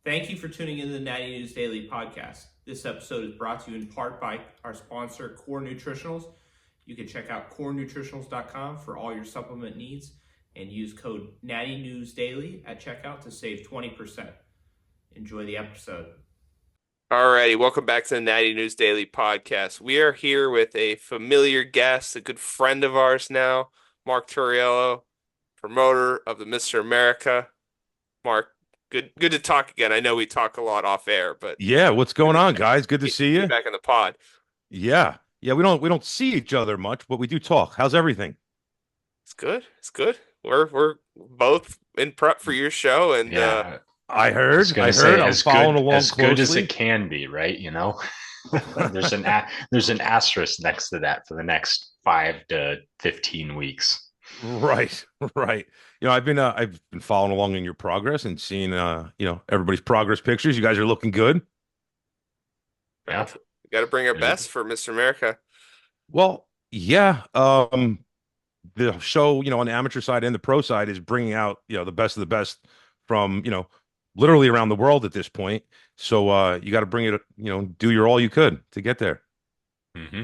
Thank you for tuning in to the Natty News Daily podcast. This episode is brought to you in part by our sponsor, Core Nutritionals. You can check out corenutritionals.com for all your supplement needs and use code Natty News Daily at checkout to save 20%. Enjoy the episode. Alrighty, welcome back to the Natty News Daily podcast. We are here with a familiar guest, a good friend of ours now, Marc Tauriello, promoter of the Mr. America. Mark, good to talk again. I know we talk a lot off air, but Yeah, what's going on, guys? Good to get see you you. back in the pod. Yeah. Yeah, we don't see each other much, but we do talk. How's everything? It's good. It's good. We're both in prep for your show, and Yeah, I I was heard. gonna I say heard. I'm following along as good as closely. it can be, right? There's an asterisk next to that for the next 5 to 15 weeks. Right, right. I've been following along in your progress and seeing everybody's progress pictures. You guys are looking good. Yeah, we got to bring our yeah. best for Mr. America. Well, yeah. The show, on the amateur side and the pro side is bringing out, the best of the best from, literally around the world at this point. So you got to bring it, do your all you could to get there. hmm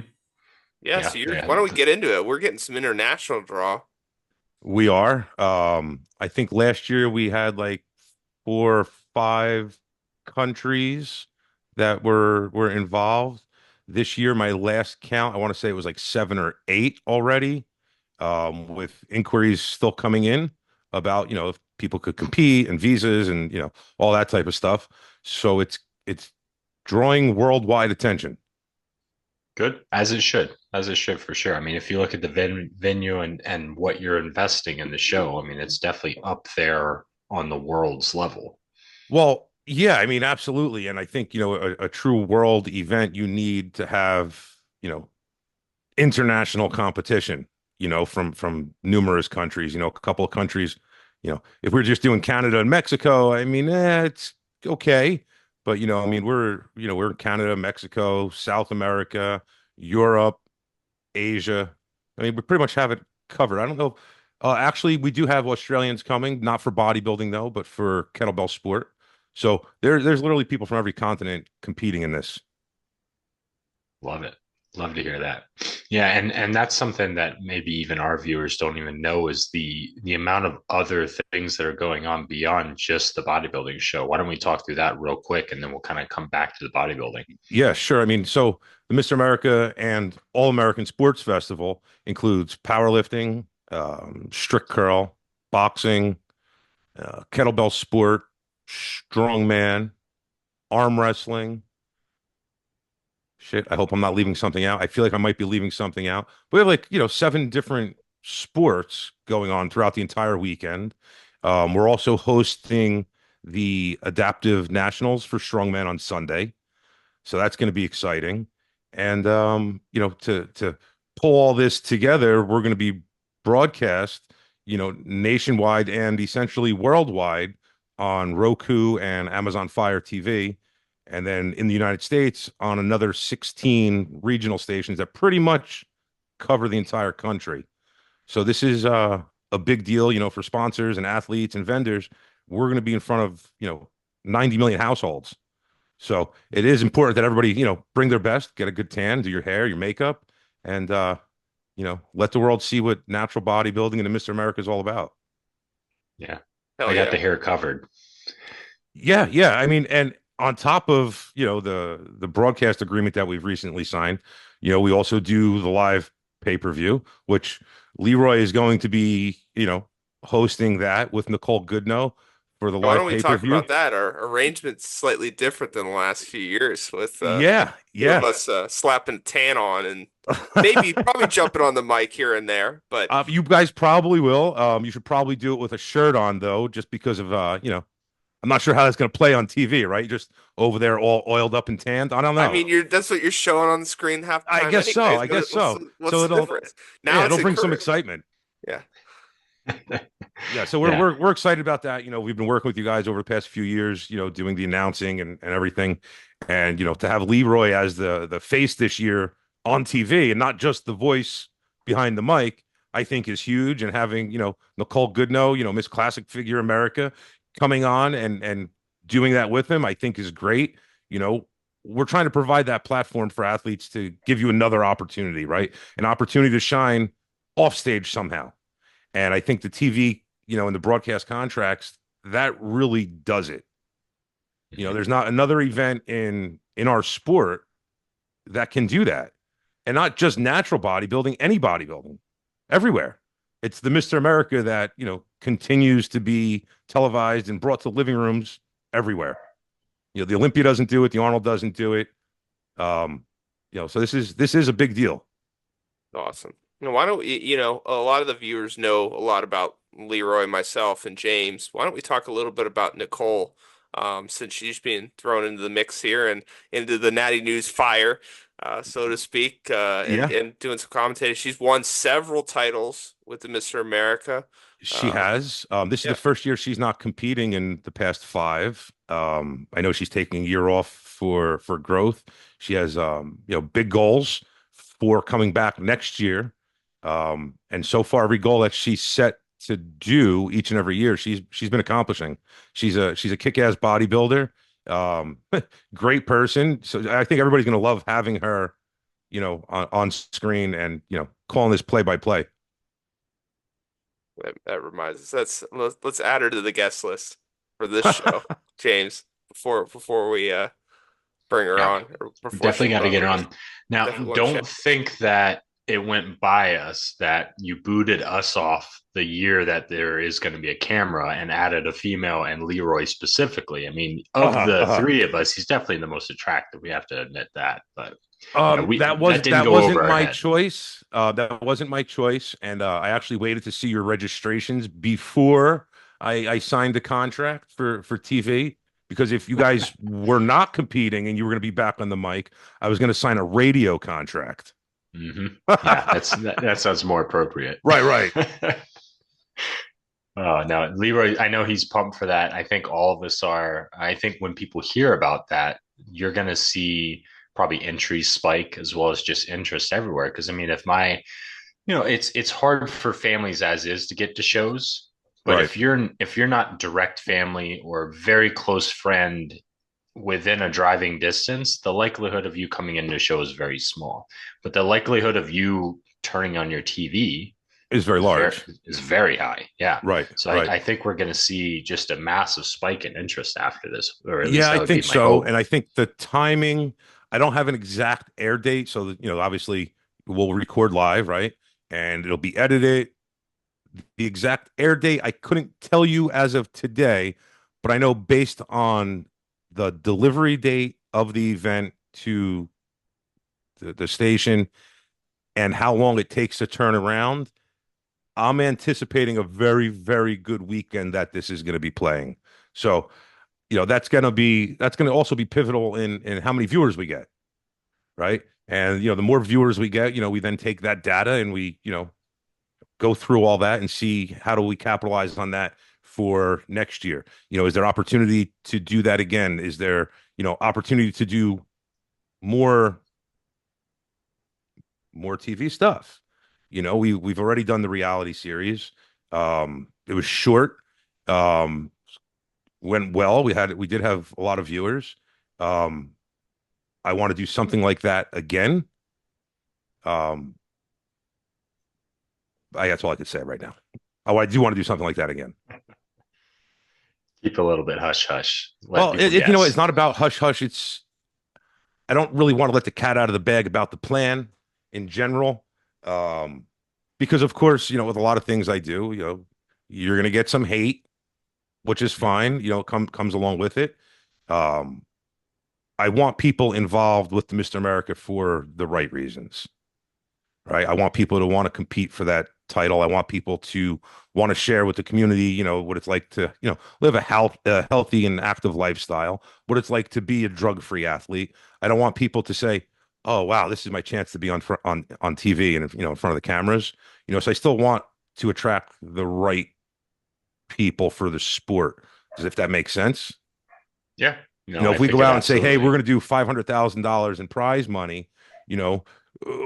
Yeah, Yeah, so yeah. why don't we get into it? We're getting some international draw. We are. I think last year we had like 4 or 5 countries that were involved. This year, my last count, I want to say it was like 7 or 8 already, with inquiries still coming in about, if people could compete and visas and, all that type of stuff. So it's drawing worldwide attention. Good, as it should for sure. I mean, if you look at the venue and what you're investing in the show, I mean, it's definitely up there on the world's level. Well, yeah, I mean, absolutely. And I think, a true world event, you need to have, international competition, from numerous countries, a couple of countries, if we're just doing Canada and Mexico, I mean, it's okay. But, I mean, we're in Canada, Mexico, South America, Europe, Asia. I mean, we pretty much have it covered. I don't know. Actually, we do have Australians coming, not for bodybuilding though, but for kettlebell sport. So there's literally people from every continent competing in this. Love it. Love to hear that. Yeah, and that's something that maybe even our viewers don't even know is the amount of other things that are going on beyond just the bodybuilding show. Why don't we talk through that real quick and then we'll kind of come back to the bodybuilding. Yeah, sure. I mean, so the Mr. America and All American Sports Festival includes powerlifting, strict curl, boxing, kettlebell sport, strongman, arm wrestling. Shit, I hope I'm not leaving something out. I feel like I might be leaving something out. We have like, 7 different sports going on throughout the entire weekend. We're also hosting the Adaptive Nationals for Strongman on Sunday. So that's going to be exciting. And to pull all this together, we're going to be broadcast, nationwide and essentially worldwide on Roku and Amazon Fire TV. And then in the United States on another 16 regional stations that pretty much cover the entire country. So this is a big deal, for sponsors and athletes and vendors. We're going to be in front of, 90 million households. So it is important that everybody, bring their best, get a good tan, do your hair, your makeup, and let the world see what natural bodybuilding and the Mr. America is all about. Yeah. Hell I got yeah. the hair covered. Yeah, yeah. I mean, and on top of, the broadcast agreement that we've recently signed, we also do the live pay-per-view, which Leroy is going to be, hosting that with Nicole Goodnow for the Why live don't we talk pay-per-view. about that? Our arrangement's slightly different than the last few years with Yeah, two of yeah. us slapping tan on and maybe probably jumping on the mic here and there. But You guys probably will. You should probably do it with a shirt on though, just because of I'm not sure how that's going to play on TV, right? Just over there all oiled up and tanned. I don't I know. mean, that's what you're showing on the screen half the I time guess so. anyways. I guess so. What's So the difference? Now yeah, it's it'll bring some encouraged. excitement. Yeah. Yeah, so we're Yeah. we're we're excited about that. We've been working with you guys over the past few years, doing the announcing and everything. And to have Leroy as the face this year on TV and not just the voice behind the mic, I think is huge. And having, Nicole Goodnow, Miss Classic Figure America coming on and doing that with him, I think is great. You know, we're trying to provide that platform for athletes to give you another opportunity, right? An opportunity to shine off stage somehow. And I think the TV, you know, in the broadcast contracts, that really does it. You know, there's not another event in our sport that can do that. And not just natural bodybuilding, any bodybuilding, everywhere. It's the Mr. America that, you know, continues to be televised and brought to living rooms everywhere. You know, the Olympia doesn't do it, the Arnold doesn't do it. You know, so this is a big deal. Awesome. Now, why don't we, a lot of the viewers know a lot about Leroy, myself, and James. Why don't we talk a little bit about Nicole, since she's being thrown into the mix here and into the Natty News fire, so to speak, Yeah. and doing some commentating. She's won several titles with the Mr. America. She has. This is Yeah. the first year she's not competing in the past 5. I know she's taking a year off for growth. She has big goals for coming back next year. And so far, every goal that she's set to do each and every year, she's been accomplishing. She's a kick-ass bodybuilder, great person. So I think everybody's going to love having her, you know, on screen and, you know, calling this play-by-play. That reminds us. Let's add her to the guest list for this show, James, before we bring her on. Or before Definitely she got to get her comes. on. Now, Definitely don't think that it went by us that you booted us off the year that there is going to be a camera and added a female and Leroy specifically. I mean, of the 3 of us, he's definitely the most attractive. We have to admit that. But that didn't go wasn't over our my head. choice. That wasn't my choice, and I actually waited to see your registrations before I signed the contract for TV. Because if you guys were not competing and you were going to be back on the mic, I was going to sign a radio contract. Yeah, that sounds more appropriate. Right. Oh, no, Leroy, I know he's pumped for that. I think all of us are. I think when people hear about that, you're going to see probably entries spike as well as just interest everywhere. Because I mean, it's hard for families as is to get to shows, but Right. if you're not direct family or very close friend within a driving distance, the likelihood of you coming into a show is very small. But the likelihood of you turning on your TV Is very large. is very high. Yeah. Right. So right. I think we're going to see just a massive spike in interest after this. Or at least Yeah, that I would think be my so. hope. And I think the timing, I don't have an exact air date. So, that, you know, obviously we'll record live, right? And it'll be edited. The exact air date, I couldn't tell you as of today, but I know based on the delivery date of the event to the station and how long it takes to turn around, I'm anticipating a very, very good weekend that this is going to be playing. So, you know, that's going to also be pivotal in how many viewers we get, right? And, you know, the more viewers we get, you know, we then take that data and we, you know, go through all that and see how do we capitalize on that for next year. You know, is there opportunity to do that again? Is there, you know, opportunity to do more TV stuff? You know, we've already done the reality series. It was short. Went well. We did have a lot of viewers. I want to do something like that again. That's all I could say right now. Oh, I do want to do something like that again. Keep a little bit hush hush. Well, you know, it's not about hush hush. I don't really want to let the cat out of the bag about the plan in general. Because of course, you know, with a lot of things I do, you know, you're going to get some hate, which is fine. You know, comes along with it. I want people involved with the Mr. America for the right reasons, right? I want people to want to compete for that title. I want people to want to share with the community, you know, what it's like to, you know, live a healthy and active lifestyle, what it's like to be a drug-free athlete. I don't want people to say, oh, wow, this is my chance to be on TV and, you know, in front of the cameras, you know, so I still want to attract the right people for the sport, if that makes sense. Yeah. You know, if we go out and say, hey, we're going to do $500,000 in prize money, you know,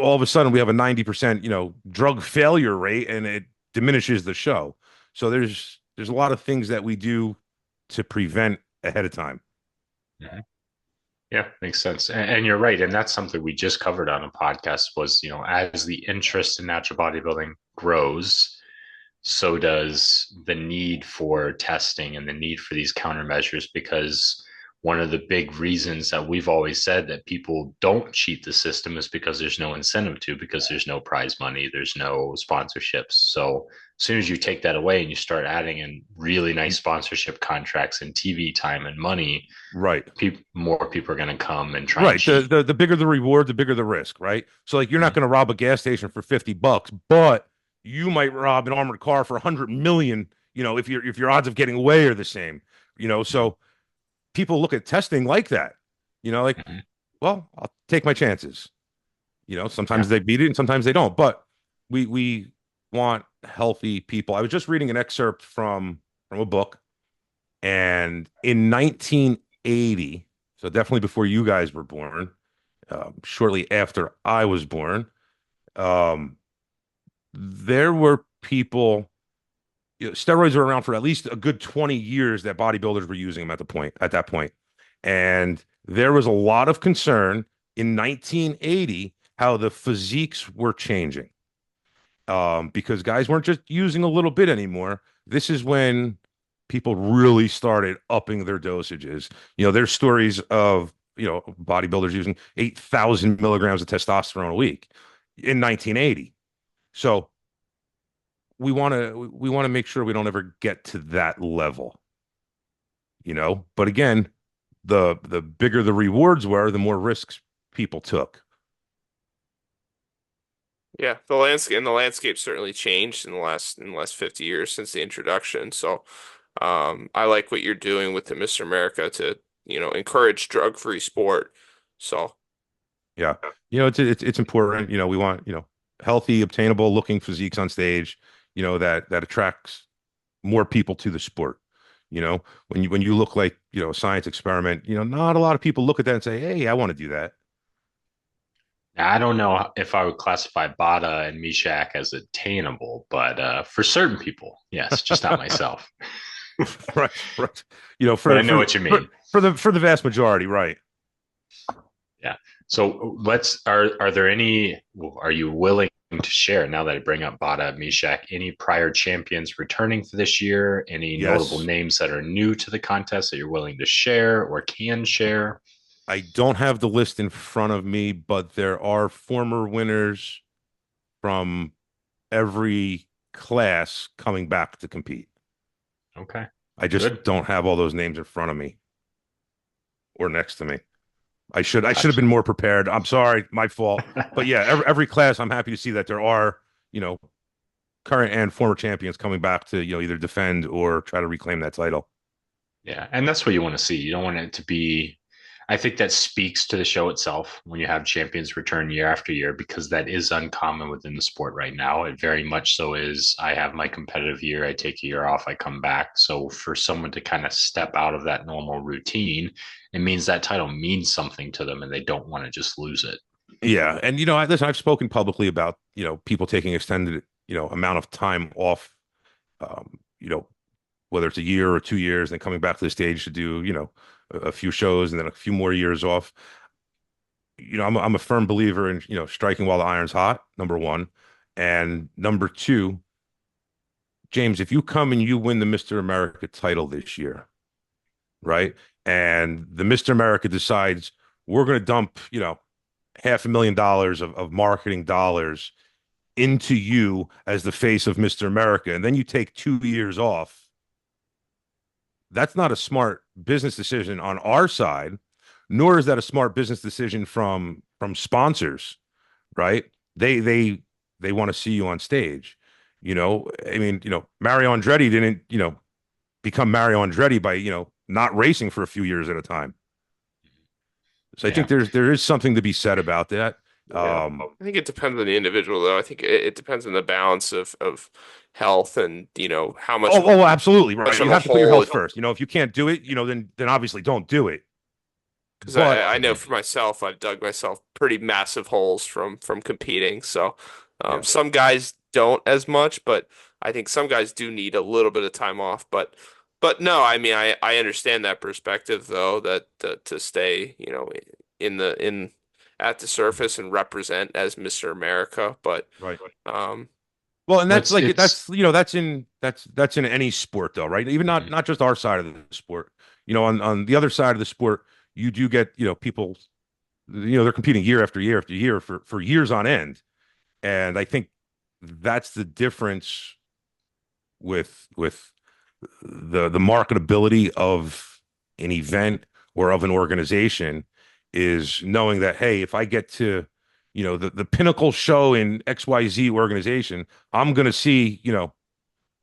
all of a sudden we have a 90%, you know, drug failure rate and it diminishes the show. So there's a lot of things that we do to prevent ahead of time. Mhm. Yeah, makes sense. And you're right. And that's something we just covered on a podcast was, as the interest in natural bodybuilding grows, so does the need for testing and the need for these countermeasures, because one of the big reasons that we've always said that people don't cheat the system is because there's no incentive to, because there's no prize money, there's no sponsorships. So as soon as you take that away and you start adding in really nice sponsorship contracts and TV time and money, Right. more people are going to come and try and Right. cheat. The bigger the reward, the bigger the risk, right? So like you're not Mhm. going to rob a gas station for $50, but you might rob an armored car for 100 million, if your odds of getting away are the same. So people look at testing like that. Like, Mhm. well, I'll take my chances. Sometimes Yeah. they beat it and sometimes they don't, but we want healthy people. I was just reading an excerpt from a book, and in 1980, so definitely before you guys were born, shortly after I was born, um, there were people. Steroids were around for at least a good 20 years that bodybuilders were using them at that point, and there was a lot of concern in 1980 how the physiques were changing, because guys weren't just using a little bit anymore. This is when people really started upping their dosages. There's stories of bodybuilders using 8,000 milligrams of testosterone a week in 1980. So we want to make sure we don't ever get to that level. But again, the bigger the rewards were, the more risks people took. Yeah, the landscape certainly changed in the last 50 years since the introduction. So, I like what you're doing with the Mr. America to, encourage drug-free sport. So, Yeah. It's important. We want, healthy, obtainable looking physiques on stage, that attracts more people to the sport. When you look like, a science experiment, not a lot of people look at that and say, "Hey, I want to do that." Now, I don't know if I would classify Bada and Mishak as attainable, but for certain people, yes, just not myself. Right, right. But For I know what you mean. the vast majority, right? Yeah. So are there any, are you willing to share, now that I bring up Bada, Mishak, any prior champions returning for this year? Any notable Yes. names that are new to the contest that you're willing to share or can share? I don't have the list in front of me, but there are former winners from every class coming back to compete. Okay. I just Good. don't have all those names in front of me or next to me. I should have Gotcha. been more prepared. I'm sorry, my fault. But yeah, every class, I'm happy to see that there are, current and former champions coming back to, either defend or try to reclaim that title. Yeah, and that's what you want to see. You don't want it to be, I think that speaks to the show itself when you have champions return year after year, because that is uncommon within the sport right now. It very much so is. I have my competitive year, I take a year off, I come back. So for someone to kind of step out of that normal routine, it means that title means something to them and they don't want to just lose it. Yeah, and listen, I've spoken publicly about people taking extended amount of time off, um, you know, whether it's a year or 2 years, and then coming back to the stage to do a few shows and then a few more years off. I'm a firm believer in striking while the iron's hot. Number one, and number two, James, if you come and you win the Mr. America title this year, right, and the Mr. America decides we're going to dump $500,000 of marketing dollars into you as the face of Mr. America, and then you take 2 years off. That's not a smart business decision on our side, nor is that a smart business decision from sponsors, right? They want to see you on stage. I mean, Mario Andretti didn't, become Mario Andretti by, not racing for a few years at a time. So I think Yeah. there is something to be said about that. yeah, I think it depends on the individual, though. I think it depends on the balance of health and, how much Oh, absolutely. Right. much of You a have to put your whole. health first. If you can't do it, then obviously don't do it. Because But I know for myself, I've dug myself pretty massive holes from competing. So, yeah, some guys don't as much, but I think some guys do need a little bit of time off. But But no, I mean, I understand that perspective though, that to stay, in at the surface and represent as Mr. America. But Right. um, Well, and Well, that's like it's that's in any sport though, right? Even Mhm. not just our side of the sport. On the other side of the sport, you do get, people, they're competing year after year after year for years on end. And I think that's the difference with the marketability of an event or of an organization, is knowing that, hey, if I get to, the pinnacle show in XYZ organization, I'm going to see,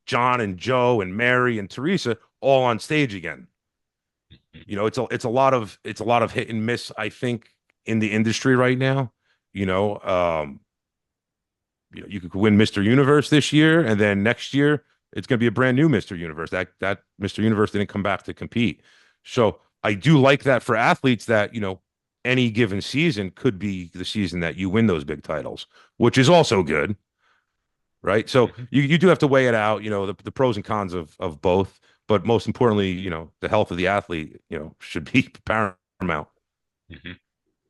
John and Joe and Mary and Teresa all on stage again. It's a lot of hit and miss, I think, in the industry right now. You know, um, you could win Mr. Universe this year, and then next year it's going to be a brand new Mr. Universe. That Mr. Universe didn't come back to compete. So I do like that for athletes, that any given season could be the season that you win those big titles, which is also good, right? So Mhm. you do have to weigh it out, the pros and cons of both, but most importantly, the health of the athlete, should be paramount. Mhm.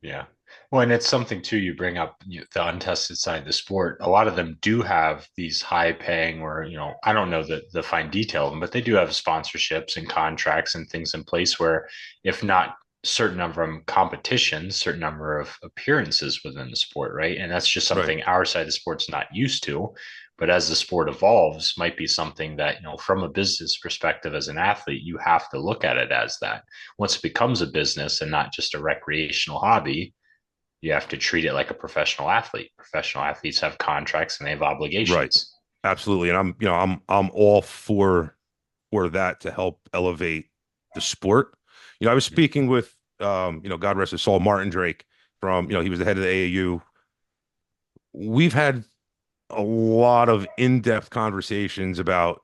Yeah. Well, and it's something too, you bring up the untested side of the sport. A lot of them do have these high paying, or, I don't know the fine detail of them, but they do have sponsorships and contracts and things in place where, if not certain number of competitions, certain number of appearances within the sport, right? And that's just Right. something our side of the sport's not used to. But as the sport evolves, might be something that, from a business perspective as an athlete, you have to look at it as that. Once it becomes a business and not just a recreational hobby, you have to treat it like a professional athlete. Professional athletes have contracts and they have Right. obligations. Absolutely. And I'm all for that, to help elevate the sport. I was speaking with, God rest his soul, Martin Drake, from, he was the head of the AAU. We've had a lot of in-depth conversations about,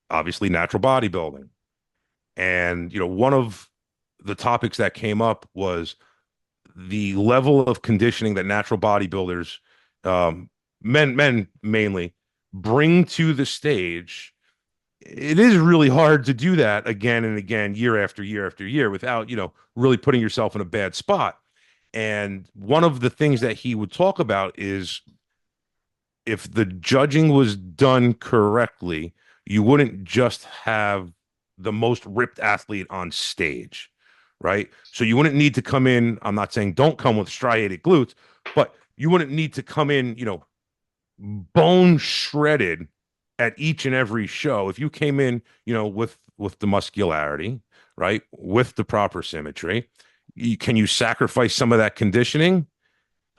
obviously, natural bodybuilding. And, one of the topics that came up was the level of conditioning that natural bodybuilders, um, men mainly, bring to the stage. It is really hard to do that again and again, year after year after year, without, really putting yourself in a bad spot. And one of the things that he would talk about is, if the judging was done correctly, you wouldn't just have the most ripped athlete on stage, right? So you wouldn't need to come in. I'm not saying don't come with striated glutes, but you wouldn't need to come in, bone shredded at each and every show. If you came in, with the muscularity, right, with the proper symmetry, can you sacrifice some of that conditioning?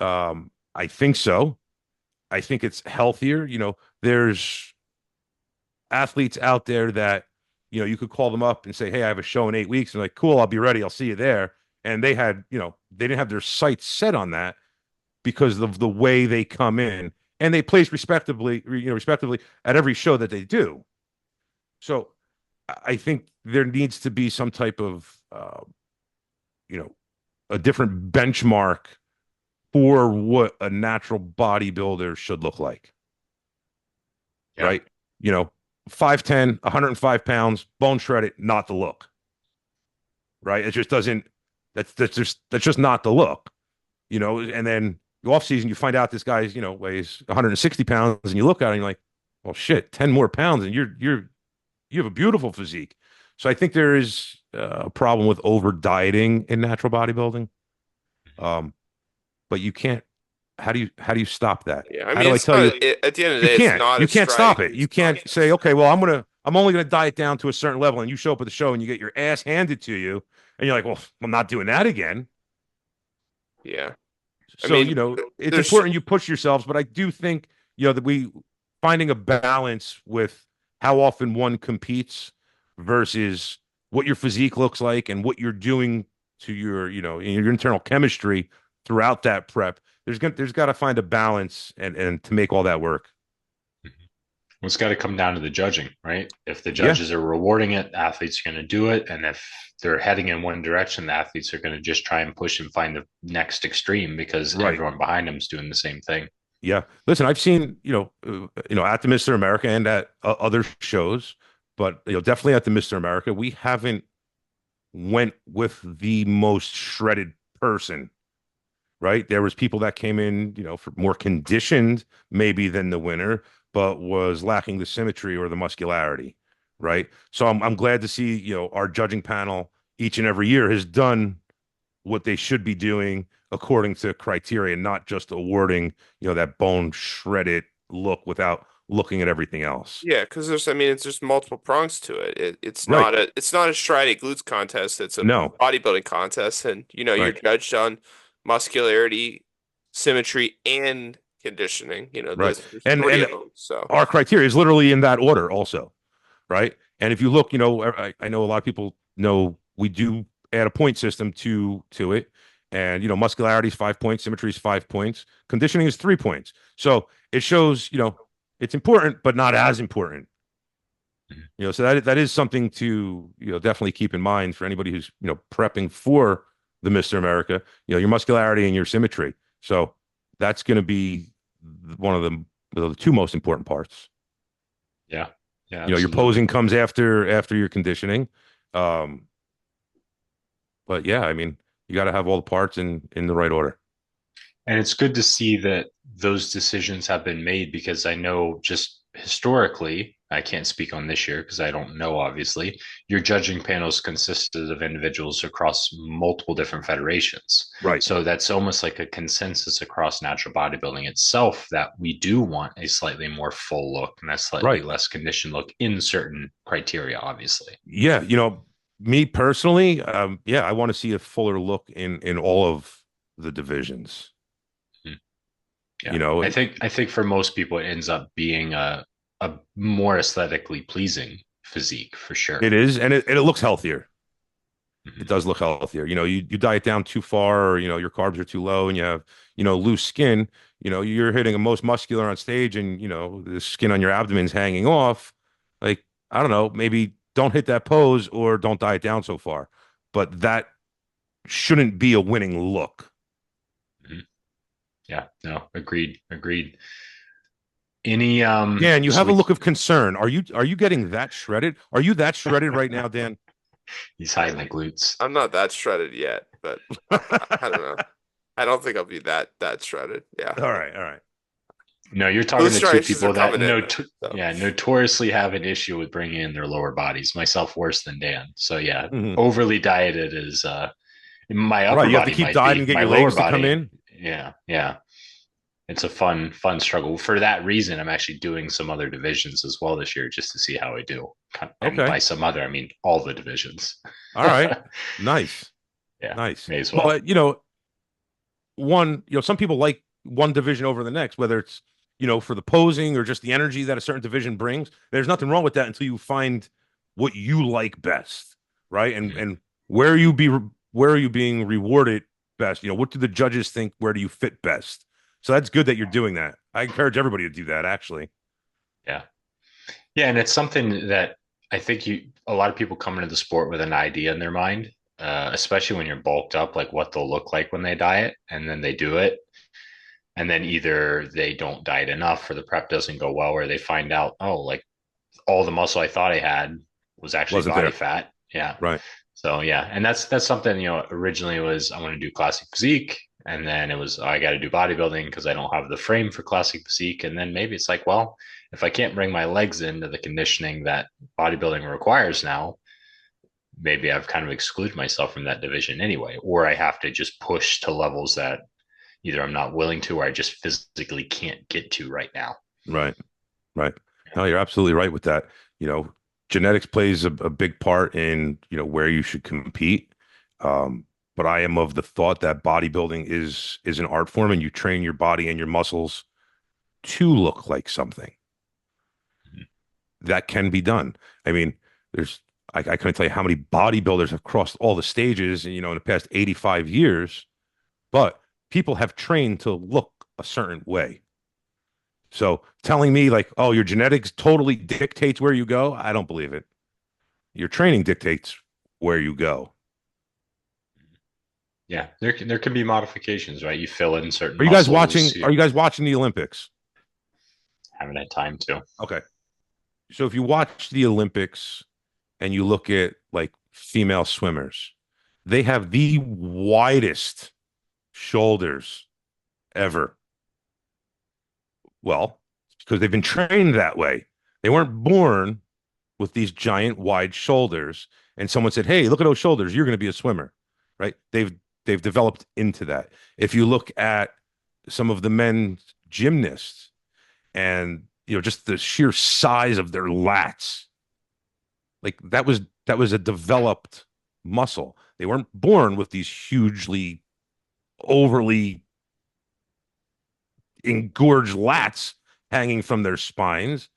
I think so. I think it's healthier. There's athletes out there that, you could call them up and say, hey, I have a show in 8 weeks. And like, cool, I'll be ready. I'll see you there. And they didn't have their sights set on that because of the way they come in, and they place respectively at every show that they do. So I think there needs to be some type of, you know, a different benchmark for what a natural bodybuilder should look like, Yeah. right? You know, 5'10", 105 pounds, bone shredded, not the look, right? It just doesn't, that's just not the look, and then off season, you find out this guy's, weighs 160 pounds, and you look at him, and you're like, well, shit, 10 more pounds, and you have a beautiful physique. So I think there is a problem with over dieting in natural bodybuilding. Um, but you can't. How do you stop that? Yeah, I How mean, do I it's tell you? not. At the end of the You day, it's can't. not You a can't stop strike. it. You can't say, okay, well, I'm only gonna diet down to a certain level, and you show up at the show and you get your ass handed to you, and you're like, well, I'm not doing that again. Yeah, I So, mean, it's there's important you push yourselves, but I do think, that we finding a balance with how often one competes versus what your physique looks like and what you're doing to your internal chemistry throughout that prep. There's got to find a balance and to make all that work. Well, it's got to come down to the judging, right? If the Yeah, judges are rewarding it, athletes are going to do it. And if they're heading in one direction, the athletes are going to just try and push and find the next extreme because right. everyone behind them is doing the same thing. Yeah. Listen, I've seen, at the Mr. America and at other shows, but definitely at the Mr. America, we haven't went with the most shredded person, right? There was people that came in, for more conditioned maybe than the winner, but was lacking the symmetry or the muscularity, right? So I'm glad to see, our judging panel each and every year has done what they should be doing according to criteria, not just awarding, that bone shredded look without looking at everything else. Yeah, because it's just multiple prongs to it. It's Right. not a striated glutes contest. It's a No. bodybuilding contest, and you're Right. judged on muscularity, symmetry, and conditioning. Right. There's And three of them. So our criteria is literally in that order also, right? And if you look, I know a lot of people know we do add a point system to it. And muscularity is 5 points, symmetry is 5 points, conditioning is 3 points. So it shows, it's important, but not as important. So that is something to definitely keep in mind for anybody who's prepping for the Mr. America. Your muscularity and your symmetry. So that's going to be one of the two most important parts. Yeah, yeah. Your posing comes after your conditioning. But yeah, you got to have all the parts in the right order. And it's good to see that those decisions have been made, because I know just historically, I can't speak on this year because I don't know, obviously, your judging panels consisted of individuals across multiple different federations. Right. So that's almost like a consensus across natural bodybuilding itself that we do want a slightly more full look and a slightly less conditioned look in certain criteria, obviously. Yeah. Me personally, I want to see a fuller look in all of the divisions. Yeah. I think for most people it ends up being a more aesthetically pleasing physique for sure. It is, and it looks healthier. Mm-hmm. It does look healthier. You diet down too far, or your carbs are too low, and you have loose skin. You're hitting a most muscular on stage, and the skin on your abdomen's hanging off. Like, I don't know, maybe don't hit that pose or don't diet down so far. But that shouldn't be a winning look. Mm-hmm. Yeah, no, agreed. Any Dan, you have a look of concern. Are you getting that shredded? Are you that shredded right now, Dan? He's hiding the glutes. I'm not that shredded yet, but I don't know. I don't think I'll be that shredded. Yeah. All right. No, you're talking to two people that so. Notoriously have an issue with bringing in their lower bodies. Myself worse than Dan. So yeah, overly dieted is my upper body. You have to keep dieting and get your legs to come in. Yeah. It's a fun struggle. For that reason, I'm actually doing some other divisions as well this year just to see how I do. And by some other, I mean all the divisions. All right. Nice. Yeah. Nice. May as well. But some people like one division over the next, whether it's, for the posing or just the energy that a certain division brings. There's nothing wrong with that until you find what you like best, right? And where are you being rewarded best? What do the judges think? Where do you fit best? So that's good that you're doing that. I encourage everybody to do that, actually. Yeah. Yeah. And it's something that I think a lot of people come into the sport with an idea in their mind, especially when you're bulked up, like what they'll look like when they diet, and then they do it. And then either they don't diet enough or the prep doesn't go well, or they find out, oh, like all the muscle I thought I had was actually body fat. Yeah. Right. So yeah. And that's something, originally was I want to do classic physique. And then it was, I got to do bodybuilding because I don't have the frame for classic physique. And then maybe it's like, well, if I can't bring my legs into the conditioning that bodybuilding requires now, maybe I've kind of excluded myself from that division anyway, or I have to just push to levels that either I'm not willing to, or I just physically can't get to right now. Right. No, you're absolutely right with that. Genetics plays a big part in, where you should compete. But I am of the thought that bodybuilding is an art form, and you train your body and your muscles to look like something. That can be done. I couldn't tell you how many bodybuilders have crossed all the stages, in the past 85 years, but people have trained to look a certain way. So telling me like, oh, your genetics totally dictates where you go, I don't believe it. Your training dictates where you go. Yeah, there can be modifications, right? You fill in certain. Are you guys watching the Olympics? Haven't had time to. Okay. So if you watch the Olympics and you look at like female swimmers, they have the widest shoulders ever. Well, because they've been trained that way. They weren't born with these giant wide shoulders and someone said, "Hey, look at those shoulders, you're going to be a swimmer." Right? They've developed into that. If you look at some of the men gymnasts and just the sheer size of their lats, like that was a developed muscle. They weren't born with these hugely overly engorged lats hanging from their spines.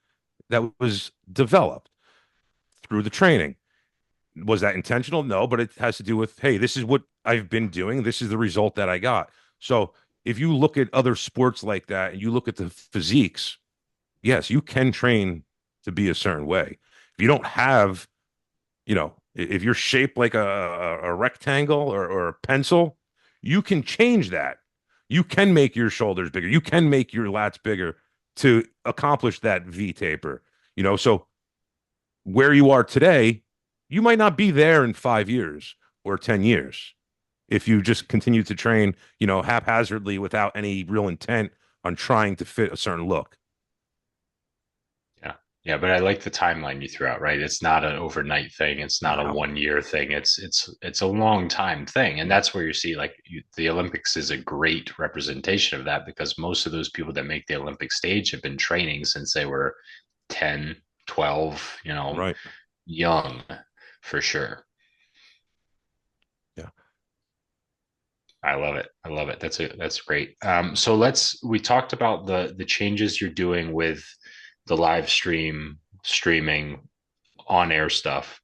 That was developed through the training. Was that intentional? No, but it has to do with, hey, this is what I've been doing. This is the result that I got. So if you look at other sports like that and you look at the physiques, yes, you can train to be a certain way. If you don't have, if you're shaped like a rectangle or a pencil, you can change that. You can make your shoulders bigger. You can make your lats bigger to accomplish that V taper. So where you are today, you might not be there in 5 years or 10 years if you just continue to train, haphazardly without any real intent on trying to fit a certain look. Yeah. Yeah, but I like the timeline you threw out, right? It's not an overnight thing. It's not a No. 1 year thing. It's a long time thing. And that's where you see the Olympics is a great representation of that, because most of those people that make the Olympic stage have been training since they were 10, 12, Right. young for sure. Yeah. I love it. I love it. That's great. So we talked about the changes you're doing with the live streaming on air stuff.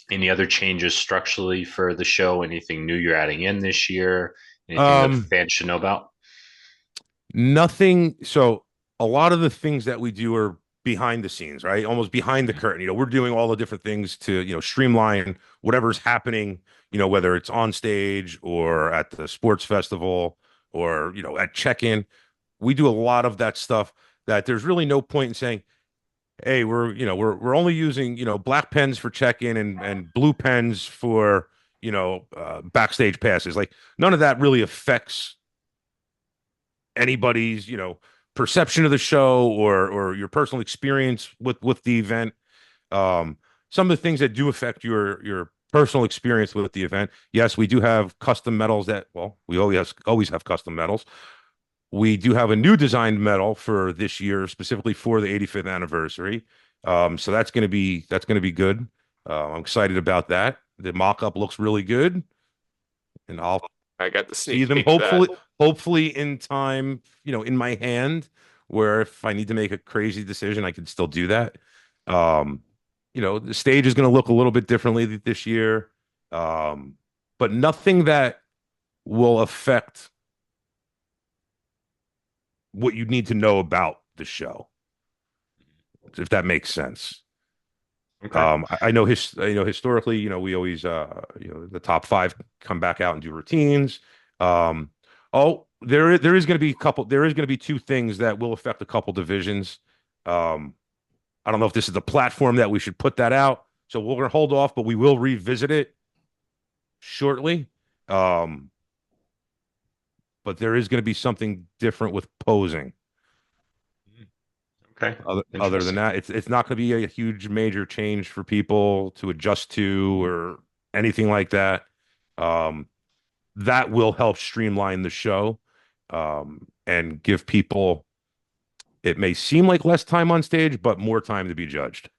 Any other changes structurally for the show? Anything new you're adding in this year? Anything that fans should know about? Nothing. So a lot of the things that we do are behind the scenes, right? Almost behind the curtain. We're doing all the different things to, streamline whatever's happening, whether it's on stage or at the sports festival or, at check-in. We do a lot of that stuff that there's really no point in saying, hey, we're only using, black pens for check-in and blue pens for, backstage passes. Like none of that really affects anybody's perception of the show or your personal experience with the event. Some of the things that do affect your personal experience with the event, yes, we do have custom medals we always have custom medals. We do have a new designed medal for this year, specifically for the 85th anniversary. So that's going to be good. I'm excited about that. The mock-up looks really good, and I got the see sneak them peek of that. hopefully in time, in my hand, where if I need to make a crazy decision, I can still do that. The stage is going to look a little bit differently this year. But nothing that will affect what you need to know about the show, if that makes sense. Okay. I know historically, we always the top five come back out and do routines. There is going to be two things that will affect a couple divisions. I don't know if this is the platform that we should put that out, so we're going to hold off, but we will revisit it shortly. But there is going to be something different with posing. Okay. Other than that, it's not going to be a huge major change for people to adjust to or anything like that. That will help streamline the show, and give people, it may seem like less time on stage, but more time to be judged.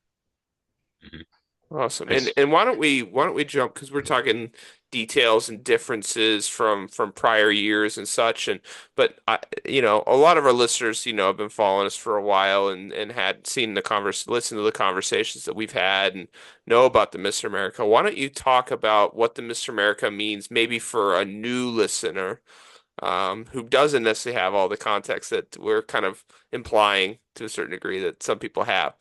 Awesome. Nice. And why don't we jump, because we're talking details and differences from prior years and such, and but a lot of our listeners have been following us for a while and had seen listened to the conversations that we've had and know about the Mr. America. Why don't you talk about what the Mr. America means, maybe for a new listener who doesn't necessarily have all the context that we're kind of implying to a certain degree that some people have.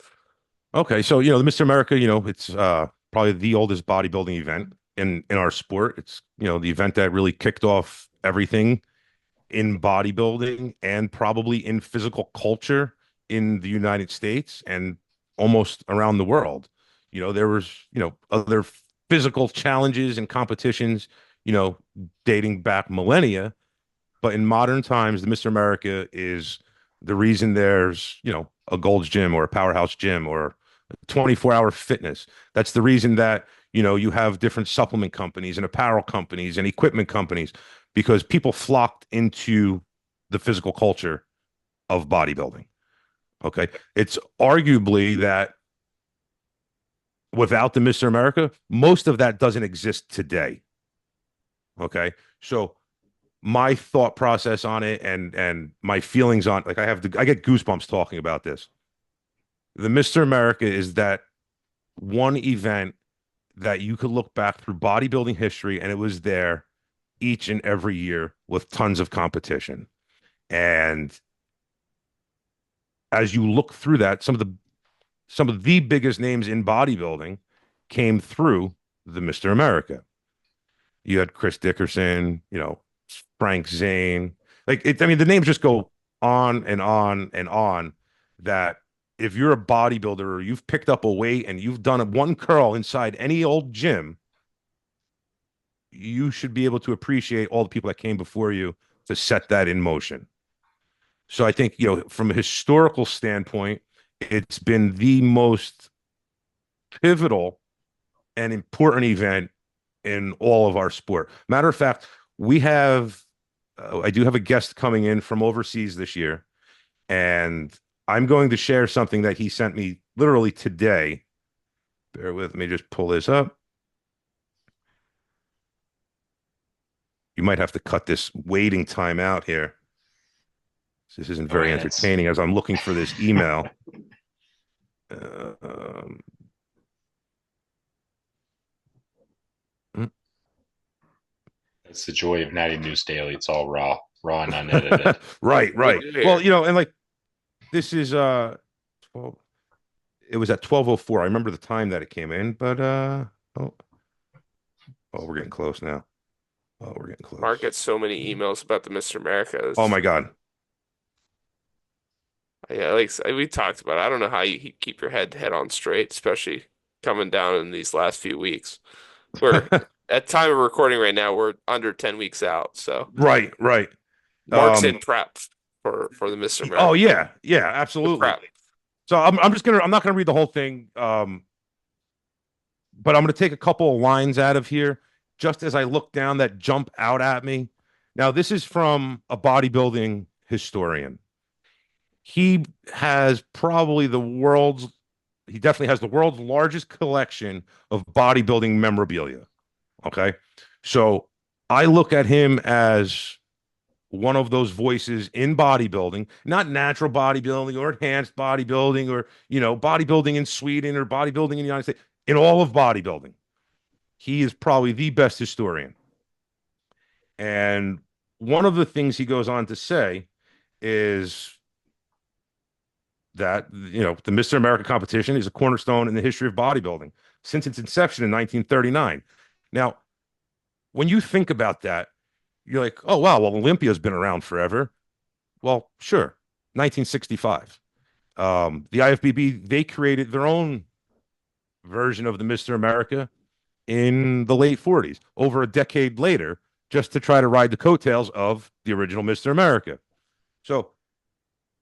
Okay, so the Mr. America, it's probably the oldest bodybuilding event in our sport. It's the event that really kicked off everything in bodybuilding and probably in physical culture in the United States and almost around the world. There was, other physical challenges and competitions, dating back millennia. But in modern times, the Mr. America is the reason there's, a Gold's Gym or a Powerhouse Gym or 24-hour fitness. That's the reason that, you have different supplement companies and apparel companies and equipment companies, because people flocked into the physical culture of bodybuilding. Okay. It's arguably that without the Mr. America, most of that doesn't exist today. Okay. So my thought process on it and my feelings on, like, I get goosebumps talking about this. The Mr. America is that one event that you could look back through bodybuilding history, and it was there each and every year with tons of competition. And as you look through that, some of the biggest names in bodybuilding came through the Mr. America. You had Chris Dickerson, Frank Zane. I mean, the names just go on and on and on. That if you're a bodybuilder or you've picked up a weight and you've done one curl inside any old gym, you should be able to appreciate all the people that came before you to set that in motion. So I think, from a historical standpoint, it's been the most pivotal and important event in all of our sport. Matter of fact, I do have a guest coming in from overseas this year, and I'm going to share something that he sent me literally today. Bear with me, just pull this up. You might have to cut this waiting time out here. This isn't very entertaining as I'm looking for this email. That's the joy of Natty News Daily. It's all raw and unedited. Right. Well, and like, this is 12, it was at 12:04. I remember the time that it came in, but we're getting close now. Oh, we're getting close. Mark gets so many emails about the Mr. America. Oh my God. Yeah, like we talked about, I don't know how you keep your head on straight, especially coming down in these last few weeks. We're at time of recording right now, we're under 10 weeks out. So right. Mark's in prep for the Mr. America. Oh yeah, absolutely. So I'm not gonna read the whole thing, but I'm gonna take a couple of lines out of here just as I look down that jump out at me. Now, this is from a bodybuilding historian. He definitely has the world's largest collection of bodybuilding memorabilia. Okay. So I look at him as one of those voices in bodybuilding, not natural bodybuilding or enhanced bodybuilding or, bodybuilding in Sweden or bodybuilding in the United States, in all of bodybuilding. He is probably the best historian. And one of the things he goes on to say is that, the Mr. America competition is a cornerstone in the history of bodybuilding since its inception in 1939. Now, when you think about that, you're like, oh, wow, well, Olympia's been around forever. Well, sure. 1965. The IFBB, they created their own version of the Mr. America in the late 40s, over a decade later, just to try to ride the coattails of the original Mr. America. So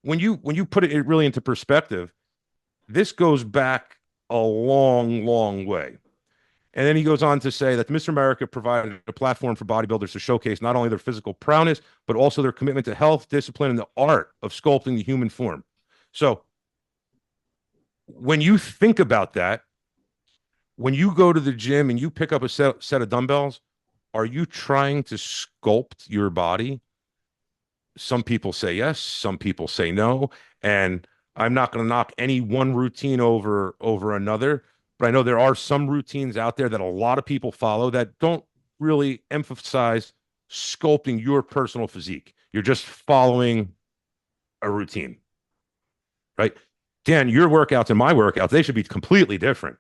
when you put it really into perspective, this goes back a long, long way. And then he goes on to say that Mr. America provided a platform for bodybuilders to showcase not only their physical prowess, but also their commitment to health, discipline, and the art of sculpting the human form. So when you think about that, when you go to the gym and you pick up a set of dumbbells, are you trying to sculpt your body? Some people say yes, some people say no. And I'm not going to knock any one routine over another, but I know there are some routines out there that a lot of people follow that don't really emphasize sculpting your personal physique. You're just following a routine, right? Dan, your workouts and my workouts, they should be completely different,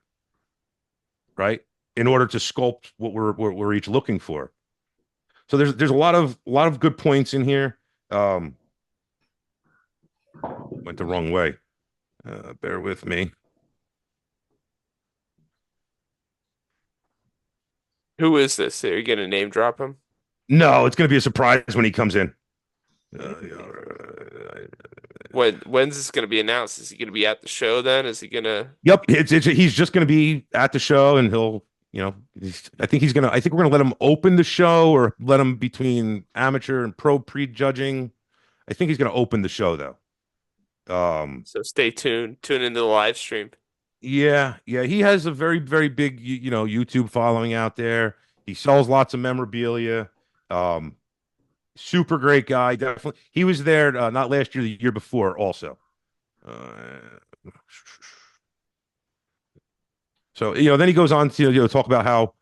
right? In order to sculpt what we're each looking for. So there's a lot of good points in here. Went the wrong way. Bear with me. Who is this? Are you gonna name drop him? No, it's going to be a surprise when he comes in. Uh, When's this gonna be announced? Is he gonna be at the show then? Is he gonna? Yep, he's just going to be at the show, and he'll, I think I think we're going to let him open the show or let him between amateur and pro prejudging. I think he's going to open the show though. So stay tuned. Tune into the live stream. Yeah, yeah, he has a very, very big, YouTube following out there. He sells lots of memorabilia. Um, Super great guy. Definitely, he was there not last year, the year before, also. Uh, so then he goes on to talk about how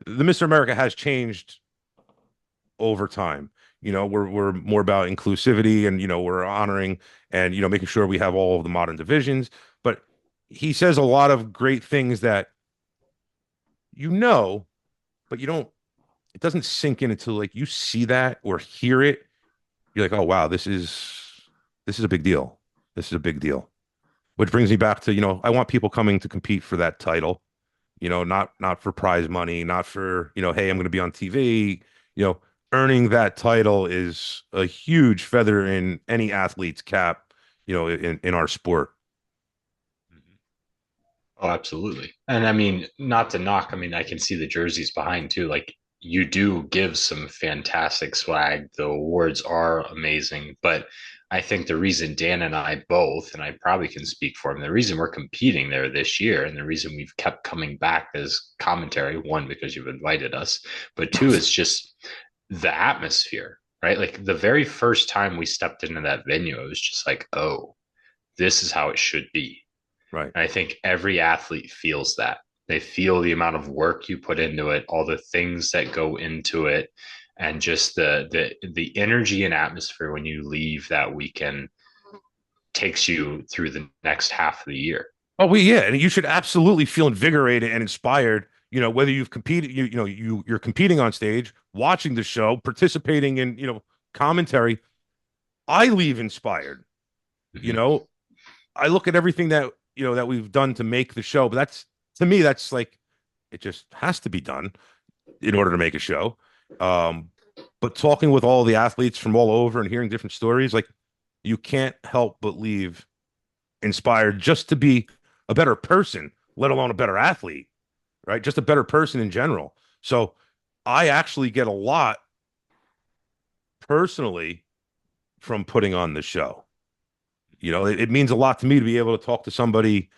the Mr. America has changed over time. We're more about inclusivity, and we're honoring and making sure we have all of the modern divisions. But he says a lot of great things that but you don't. It doesn't sink in until like you see that or hear it. You're like, oh wow, this is a big deal. This is a big deal. Which brings me back to I want people coming to compete for that title. Not for prize money, not for hey, I'm going to be on TV. Earning that title is a huge feather in any athlete's cap. In our sport. Oh, absolutely. And I mean, not to knock, I mean, I can see the jerseys behind too. Like you do give some fantastic swag. The awards are amazing, but I think the reason Dan and I both, and I probably can speak for him, the reason we're competing there this year and the reason we've kept coming back as commentary, one, because you've invited us, but two, is just the atmosphere, right? Like the very first time we stepped into that venue, it was just like, oh, this is how it should be. Right. And I think every athlete feels that. They feel the amount of work you put into it, all the things that go into it, and just the energy and atmosphere when you leave that weekend takes you through the next half of the year. Oh, yeah, and you should absolutely feel invigorated and inspired. Whether you've competed, you're competing on stage, watching the show, participating in commentary. I leave inspired. Mm-hmm. I look at everything that that we've done to make the show, but to me that's like it just has to be done in order to make a show. But talking with all the athletes from all over and hearing different stories, like you can't help but leave inspired just to be a better person, let alone a better athlete, right? Just a better person in general. So I actually get a lot personally from putting on the show. It means a lot to me to be able to talk to somebody,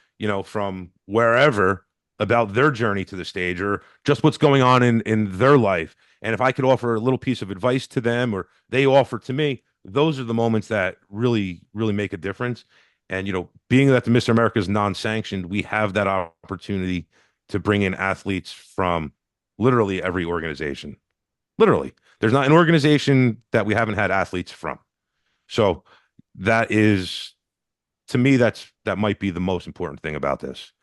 from wherever about their journey to the stage or just what's going on in their life. And if I could offer a little piece of advice to them or they offer to me, those are the moments that really, really make a difference. And, being that the Mr. America is non-sanctioned, we have that opportunity to bring in athletes from literally every organization. Literally. There's not an organization that we haven't had athletes from. So that is, to me, that might be the most important thing about this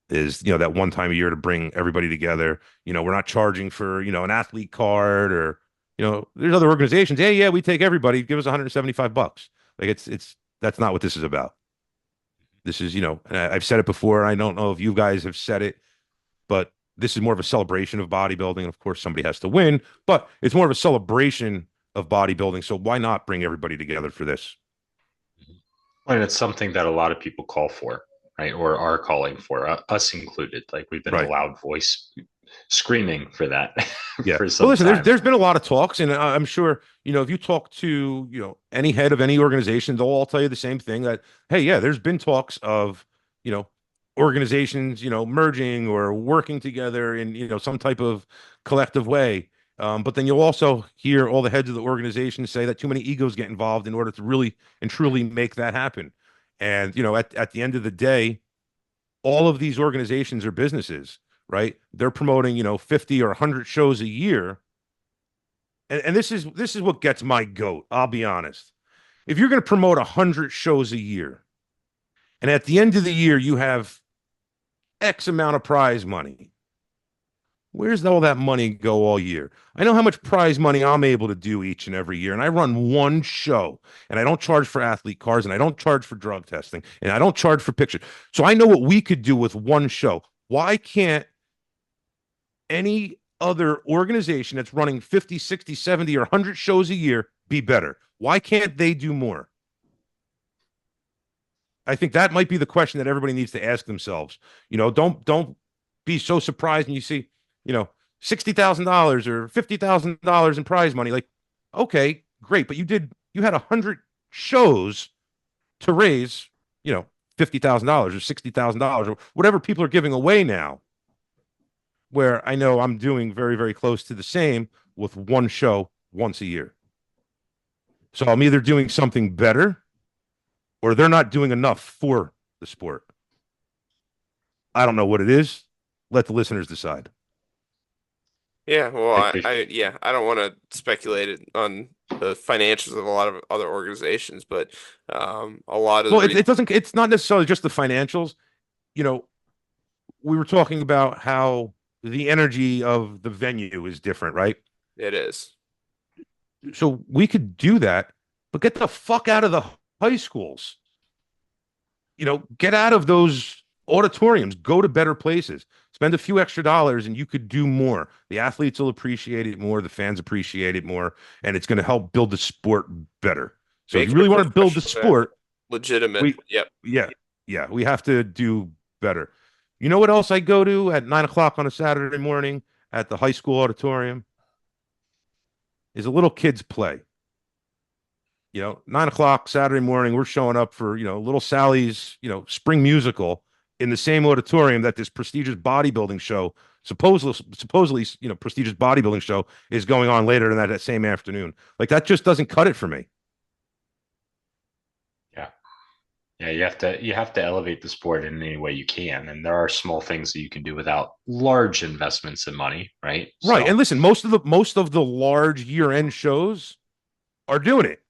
is, that one time a year to bring everybody together. We're not charging for, an athlete card or, there's other organizations. Hey, yeah, we take everybody. Give us $175. Like that's not what this is about. This is, and I've said it before. I don't know if you guys have said it, but this is more of a celebration of bodybuilding. Of course, somebody has to win, but it's more of a celebration of bodybuilding. So why not bring everybody together for this? And it's something that a lot of people call for, right? Or are calling for, us included. Like we've been a loud voice screaming for that. Yeah. For some well, listen, time. there's been a lot of talks, and I'm sure, if you talk to, any head of any organization, they'll all tell you the same thing that, hey, yeah, there's been talks of, organizations, merging or working together in, some type of collective way. But then you'll also hear all the heads of the organization say that too many egos get involved in order to really and truly make that happen. And, at the end of the day, all of these organizations are businesses, right? They're promoting, 50 or 100 shows a year. And this is what gets my goat. I'll be honest. If you're going to promote 100 shows a year, and at the end of the year, you have X amount of prize money, where's all that money go all year? I know how much prize money I'm able to do each and every year, and I run one show, and I don't charge for athlete cars, and I don't charge for drug testing, and I don't charge for pictures. So I know what we could do with one show. Why can't any other organization that's running 50, 60, 70, or 100 shows a year be better? Why can't they do more? I think that might be the question that everybody needs to ask themselves. Don't be so surprised when you see, $60,000 or $50,000 in prize money. Like, okay, great, but you had 100 shows to raise, $50,000 or $60,000 or whatever people are giving away now. Where I know I'm doing very, very close to the same with one show once a year. So I'm either doing something better or they're not doing enough for the sport. I don't know what it is. Let the listeners decide. Yeah, well, I don't want to speculate on the financials of a lot of other organizations, but a lot of Well, it's not necessarily just the financials. We were talking about how the energy of the venue is different, right? it is. So we could do that, but get the fuck out of the high schools. Get out of those auditoriums, go to better places, spend a few extra dollars, and you could do more. The athletes will appreciate it more, the fans appreciate it more, and it's going to help build the sport better. So if you really want to build the sport, legitimate. Yep. Yeah, we have to do better. You know what else I go to at 9 o'clock on a Saturday morning at the high school auditorium? Is a little kids play. 9 o'clock Saturday morning, we're showing up for, little Sally's, spring musical in the same auditorium that this prestigious bodybuilding show, supposedly, prestigious bodybuilding show is going on later in that same afternoon. Like that just doesn't cut it for me. Yeah, you have to elevate the sport in any way you can, and there are small things that you can do without large investments in money, right? Right. So, and listen, most of the large year-end shows are doing it.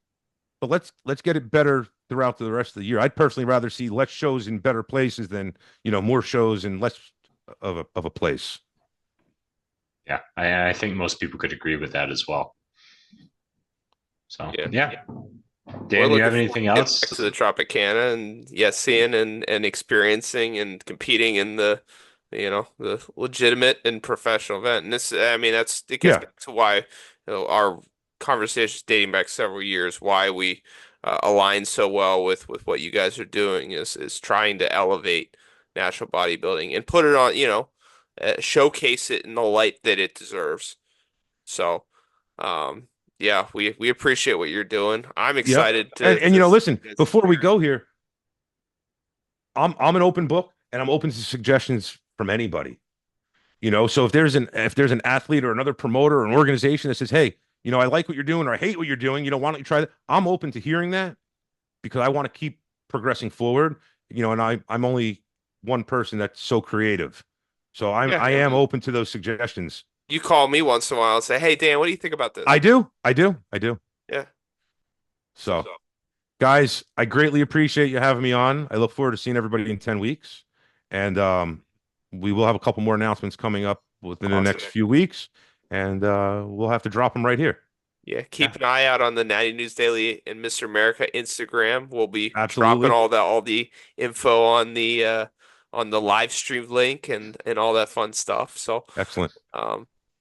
But let's get it better throughout the rest of the year. I'd personally rather see less shows in better places than, more shows in less of a place. Yeah, I think most people could agree with that as well. So yeah. Dan, do you have anything else? Back to the Tropicana and seeing and experiencing and competing in the legitimate and professional event. And this, I mean, it gets back to why our conversations dating back several years, why we align so well with what you guys are doing is trying to elevate natural bodybuilding and put it on, showcase it in the light that it deserves. So, yeah, we appreciate what you're doing. I'm excited and listen, before we go here, I'm an open book and I'm open to suggestions from anybody. So if there's an athlete or another promoter or an organization that says, hey, I like what you're doing or I hate what you're doing, why don't you try that? I'm open to hearing that because I want to keep progressing forward. And I'm only one person that's so creative. So I am open to those suggestions. You call me once in a while and say, hey, Dan, what do you think about this? I do. Yeah. So, guys, I greatly appreciate you having me on. I look forward to seeing everybody in 10 weeks. And we will have a couple more announcements coming up within the next few weeks. And we'll have to drop them right here. Yeah, keep an eye out on the Natty News Daily and Mr. America Instagram. We'll be dropping all the info on the live stream link and all that fun stuff. So excellent.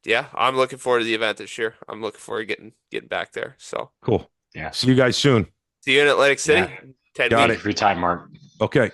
Yeah, I'm looking forward to the event this year. I'm looking forward to getting back there. So cool. Yeah. See you guys soon. See you in Atlantic City. Yeah. Got it. Free time, Mark. Okay.